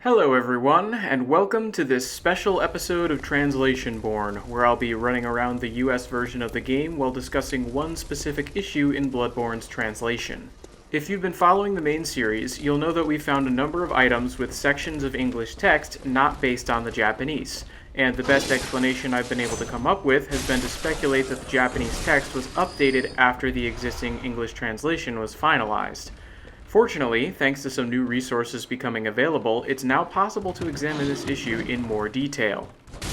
Hello everyone, and welcome to this special episode of Translationborne, where I'll be running around the US version of the game while discussing one specific issue in Bloodborne's translation. If you've been following the main series, you'll know that we found a number of items with sections of English text not based on the Japanese, and the best explanation I've been able to come up with has been to speculate that the Japanese text was updated after the existing English translation was finalized. Fortunately, thanks to some new resources becoming available, it's now possible to examine this issue in more detail.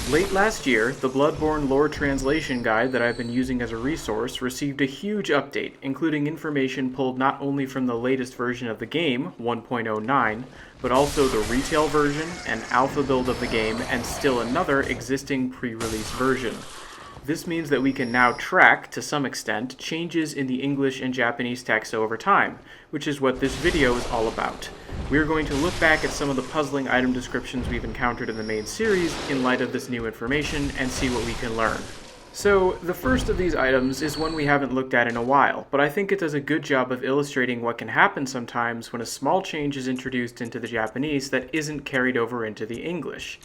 Late last year, the Bloodborne Lore Translation Guide that I've been using as a resource received a huge update, including information pulled not only from the latest version of the game, 1.09, but also the retail version, an alpha build of the game, and still another existing pre-release version. This means that we can now track, to some extent, changes in the English and Japanese text over time, which is what this video is all about. We're going to look back at some of the puzzling item descriptions we've encountered in the main series in light of this new information and see what we can learn. So, the first of these items is one we haven't looked at in a while, but I think it does a good job of illustrating what can happen sometimes when a small change is introduced into the Japanese that isn't carried over into the English.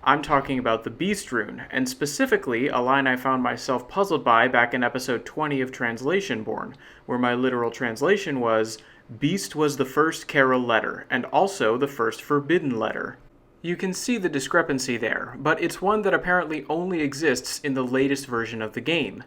I'm talking about the Beast rune, and specifically a line I found myself puzzled by back in episode 20 of Translationborne, where my literal translation was, "Beast was the first Caryll letter, and also the first forbidden letter." You can see the discrepancy there, but it's one that apparently only exists in the latest version of the game.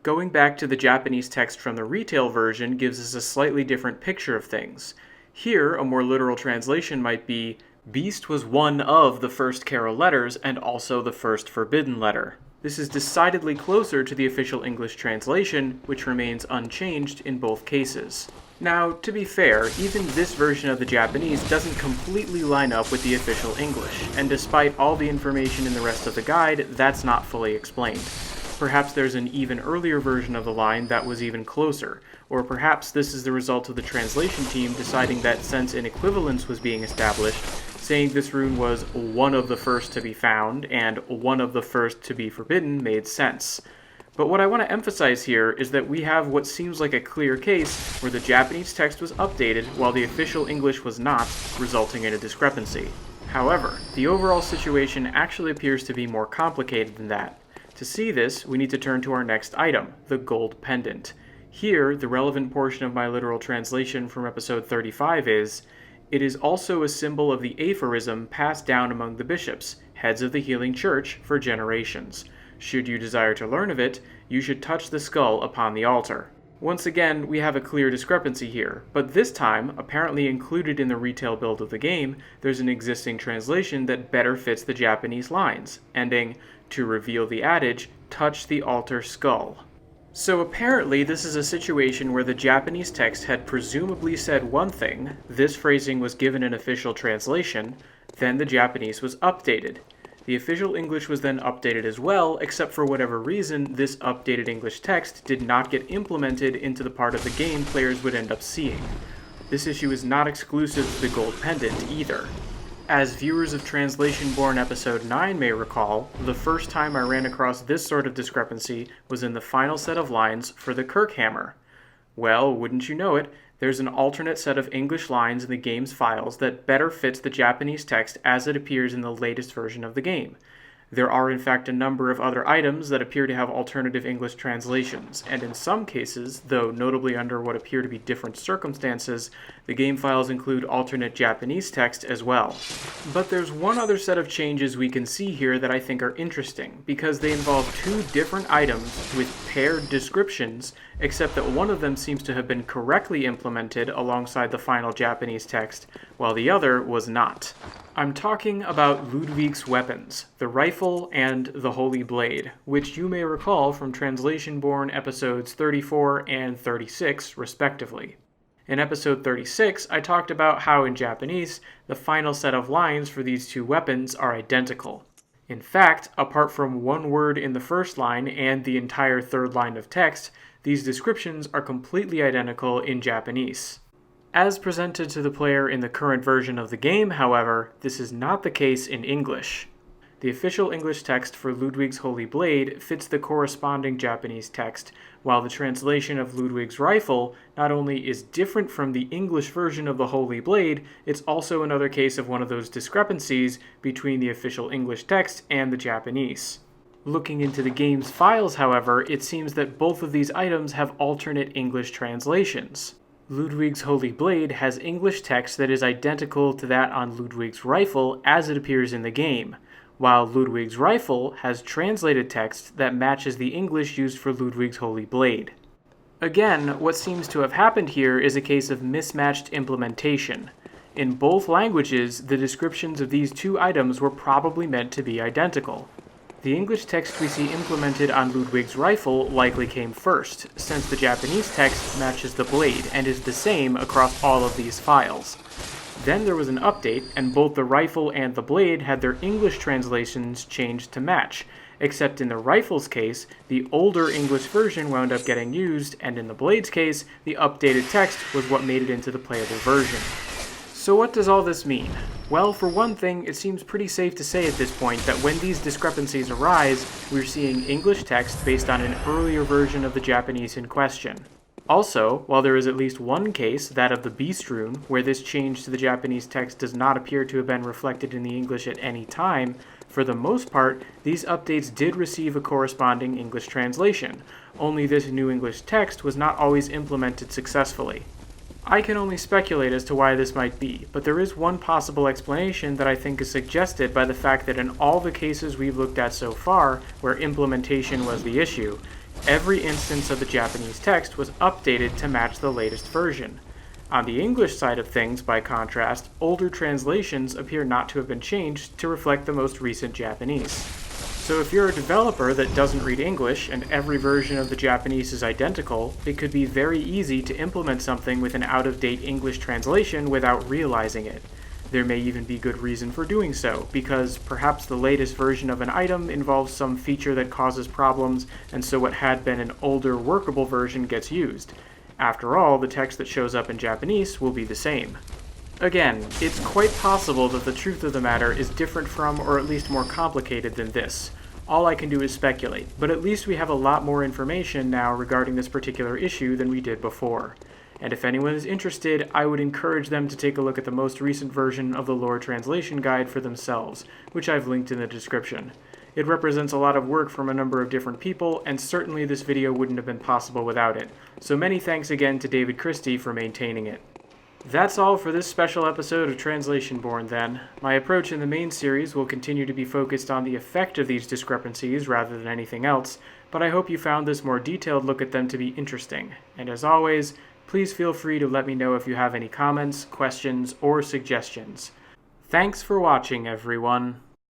Going back to the Japanese text from the retail version gives us a slightly different picture of things. Here, a more literal translation might be, Beast was one of the first Caryll letters and also the first forbidden letter. This is decidedly closer to the official English translation, which remains unchanged in both cases. Now, to be fair, even this version of the Japanese doesn't completely line up with the official English, and despite all the information in the rest of the guide, that's not fully explained. Perhaps there's an even earlier version of the line that was even closer, or perhaps this is the result of the translation team deciding that since an equivalence was being established, saying this rune was one of the first to be found and one of the first to be forbidden made sense. But what I want to emphasize here is that we have what seems like a clear case where the Japanese text was updated while the official English was not, resulting in a discrepancy. However, the overall situation actually appears to be more complicated than that. To see this, we need to turn to our next item, the gold pendant. Here, the relevant portion of my literal translation from episode 35 is, "It is also a symbol of the aphorism passed down among the bishops, heads of the healing church, for generations. Should you desire to learn of it, you should touch the skull upon the altar." Once again, we have a clear discrepancy here, but this time, apparently included in the retail build of the game, there's an existing translation that better fits the Japanese lines, ending, "To reveal the adage, touch the altar skull." So apparently this is a situation where the Japanese text had presumably said one thing, this phrasing was given an official translation, then the Japanese was updated. The official English was then updated as well, except for whatever reason, this updated English text did not get implemented into the part of the game players would end up seeing. This issue is not exclusive to the gold pendant either. As viewers of Translationborne episode 9 may recall, the first time I ran across this sort of discrepancy was in the final set of lines for the Kirkhammer. Well, wouldn't you know it, there's an alternate set of English lines in the game's files that better fits the Japanese text as it appears in the latest version of the game. There are in fact a number of other items that appear to have alternative English translations, and in some cases, though notably under what appear to be different circumstances, the game files include alternate Japanese text as well. But there's one other set of changes we can see here that I think are interesting, because they involve two different items with paired descriptions, except that one of them seems to have been correctly implemented alongside the final Japanese text, while the other was not. I'm talking about Ludwig's weapons, the rifle and the holy blade, which you may recall from Translationborne episodes 34 and 36, respectively. In episode 36, I talked about how in Japanese, the final set of lines for these two weapons are identical. In fact, apart from one word in the first line and the entire third line of text, these descriptions are completely identical in Japanese. As presented to the player in the current version of the game, however, this is not the case in English. The official English text for Ludwig's Holy Blade fits the corresponding Japanese text, while the translation of Ludwig's rifle not only is different from the English version of the Holy Blade, it's also another case of one of those discrepancies between the official English text and the Japanese. Looking into the game's files, however, it seems that both of these items have alternate English translations. Ludwig's Holy Blade has English text that is identical to that on Ludwig's rifle as it appears in the game, while Ludwig's rifle has translated text that matches the English used for Ludwig's Holy Blade. Again, what seems to have happened here is a case of mismatched implementation. In both languages, the descriptions of these two items were probably meant to be identical. The English text we see implemented on Ludwig's rifle likely came first, since the Japanese text matches the blade and is the same across all of these files. Then there was an update, and both the rifle and the blade had their English translations changed to match, except in the rifle's case, the older English version wound up getting used, and in the blade's case, the updated text was what made it into the playable version. So what does all this mean? Well, for one thing, it seems pretty safe to say at this point that when these discrepancies arise, we're seeing English text based on an earlier version of the Japanese in question. Also, while there is at least one case, that of the Beast Rune, where this change to the Japanese text does not appear to have been reflected in the English at any time, for the most part, these updates did receive a corresponding English translation, only this new English text was not always implemented successfully. I can only speculate as to why this might be, but there is one possible explanation that I think is suggested by the fact that in all the cases we've looked at so far, where implementation was the issue, every instance of the Japanese text was updated to match the latest version. On the English side of things, by contrast, older translations appear not to have been changed to reflect the most recent Japanese. So if you're a developer that doesn't read English and every version of the Japanese is identical, it could be very easy to implement something with an out-of-date English translation without realizing it. There may even be good reason for doing so, because perhaps the latest version of an item involves some feature that causes problems, and so what had been an older workable version gets used. After all, the text that shows up in Japanese will be the same. Again, it's quite possible that the truth of the matter is different from, or at least more complicated than this. All I can do is speculate, but at least we have a lot more information now regarding this particular issue than we did before. And if anyone is interested, I would encourage them to take a look at the most recent version of the lore translation guide for themselves, which I've linked in the description. It represents a lot of work from a number of different people, and certainly this video wouldn't have been possible without it. So many thanks again to David Christie for maintaining it. That's all for this special episode of Translationborne then. My approach in the main series will continue to be focused on the effect of these discrepancies rather than anything else, but I hope you found this more detailed look at them to be interesting. And as always, please feel free to let me know if you have any comments, questions, or suggestions. Thanks for watching, everyone.